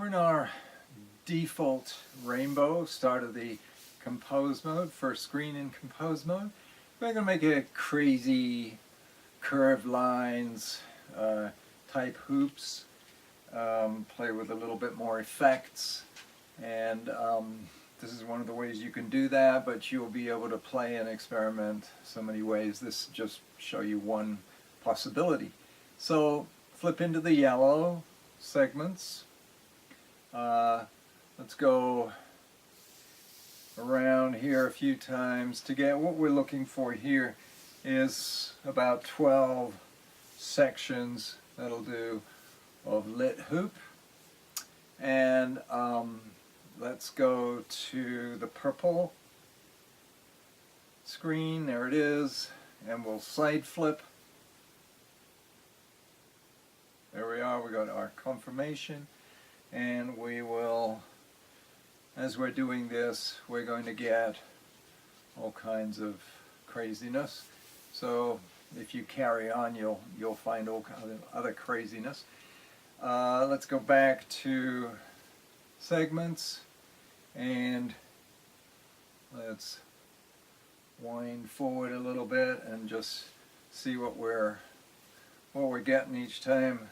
We're in our default rainbow, start of the compose mode, first screen in compose mode. We're going to make a crazy curved lines type hoops, play with a little bit more effects, and this is one of the ways you can do that, but you'll be able to play and experiment so many ways. This just show you one possibility. So flip into the yellow segments. Let's go around here a few times to get what we're looking for. Here is about 12 sections that'll do of lit hoop, and let's go to the purple screen. There it is, and we'll side flip. There we are, we got our confirmation, and we will, as we're doing this, we're going to get all kinds of craziness. So if you carry on, you'll find all kinds of other craziness. Let's go back to segments, and let's wind forward a little bit and just see what we're getting each time.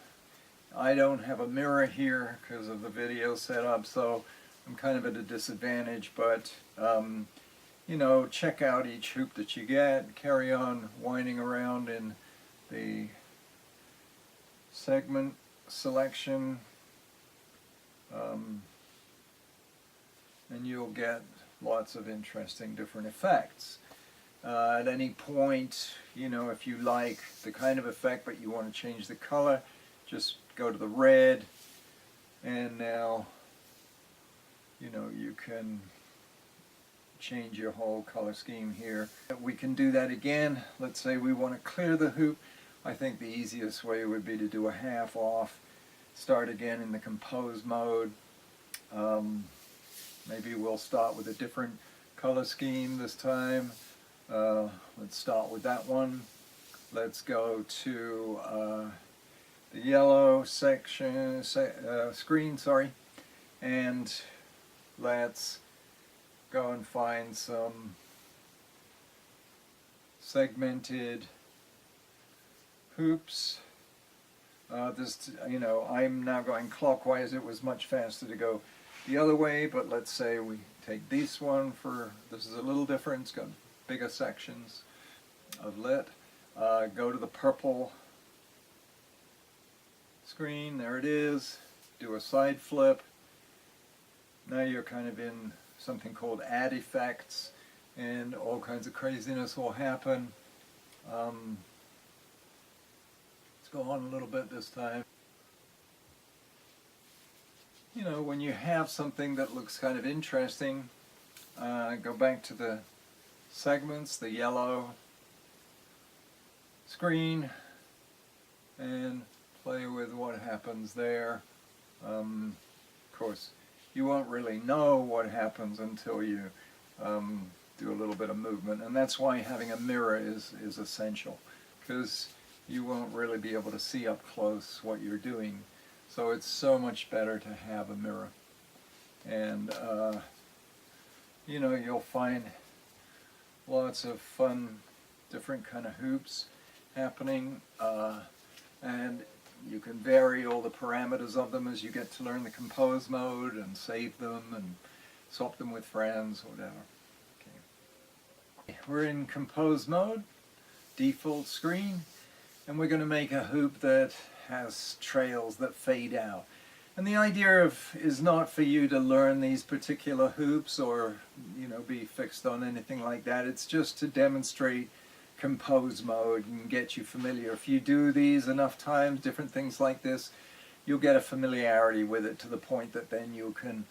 I don't have a mirror here because of the video setup, so I'm kind of at a disadvantage, but you know, check out each hoop that you get, carry on winding around in the segment selection, and you'll get lots of interesting different effects. At any point, you know, if you like the kind of effect but you want to change the color, just go to the red, and now you know you can change your whole color scheme here. We can do that again. Let's say we want to clear the hoop. I think the easiest way would be to do a half off, start again in the compose mode. Maybe we'll start with a different color scheme this time. Let's start with that one. Let's go to the yellow section, screen, sorry, and let's go and find some segmented hoops. This, you know, I'm now going clockwise. It was much faster to go the other way, but let's say we take this one for, this is a little different, it's got bigger sections of lit. Go to the purple screen, there it is, do a side flip. Now you're kind of in something called add effects, and all kinds of craziness will happen. Let's go on a little bit this time. You know, when you have something that looks kind of interesting, go back to the segments, the yellow screen, and play with what happens there. Of course, you won't really know what happens until you do a little bit of movement, and that's why having a mirror is essential, because you won't really be able to see up close what you're doing. So it's so much better to have a mirror. And you know, you'll find lots of fun, different kind of hoops happening, and you can vary all the parameters of them as you get to learn the compose mode and save them and swap them with friends, whatever. Okay. We're in compose mode, default screen, and we're going to make a hoop that has trails that fade out. And the idea is not for you to learn these particular hoops or, you know, be fixed on anything like that. It's just to demonstrate compose mode and get you familiar. If you do these enough times, different things like this, you'll get a familiarity with it to the point that then you can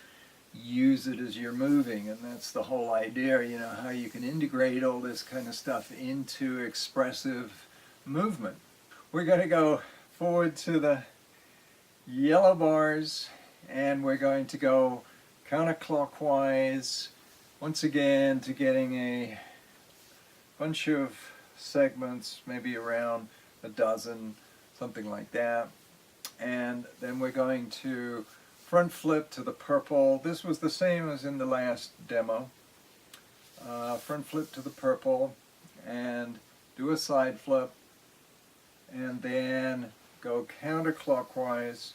use it as you're moving. And that's the whole idea, you know, how you can integrate all this kind of stuff into expressive movement. We're going to go forward to the yellow bars, and we're going to go counterclockwise once again to getting a bunch of segments, maybe around a dozen, something like that. And then we're going to front flip to the purple. This was the same as in the last demo. Front flip to the purple and do a side flip, and then go counterclockwise.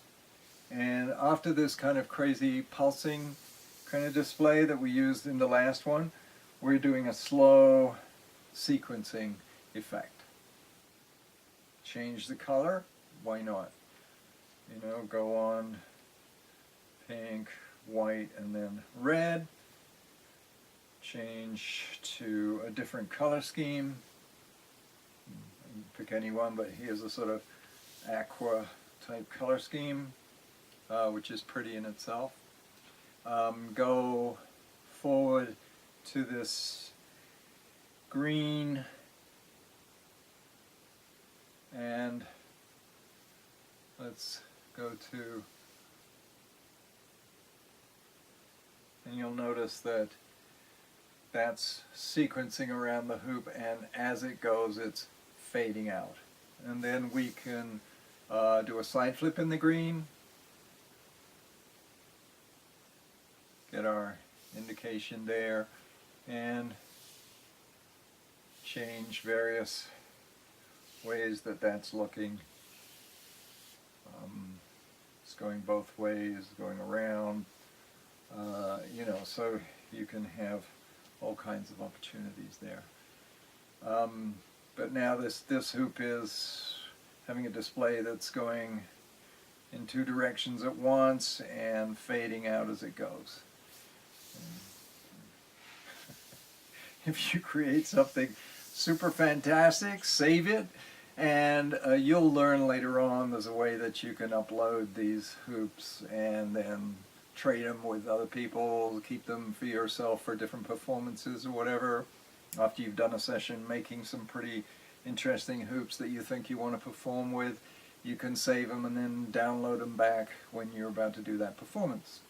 And after this kind of crazy pulsing kind of display that we used in the last one, we're doing a slow sequencing effect. Change the color, why not? You know, go on pink, white, and then red. Change to a different color scheme. Pick any one, but here's a sort of aqua type color scheme, which is pretty in itself. Go forward to this green, and let's go to, and you'll notice that that's sequencing around the hoop, and as it goes it's fading out. And then we can do a side flip in the green, get our indication there, and change various ways that that's looking. It's going both ways, going around, you know, so you can have all kinds of opportunities there. But now this hoop is having a display that's going in two directions at once and fading out as it goes. If you create something super fantastic, save it, and you'll learn later on there's a way that you can upload these hoops and then trade them with other people, keep them for yourself for different performances or whatever. After you've done a session making some pretty interesting hoops that you think you want to perform with, you can save them and then download them back when you're about to do that performance.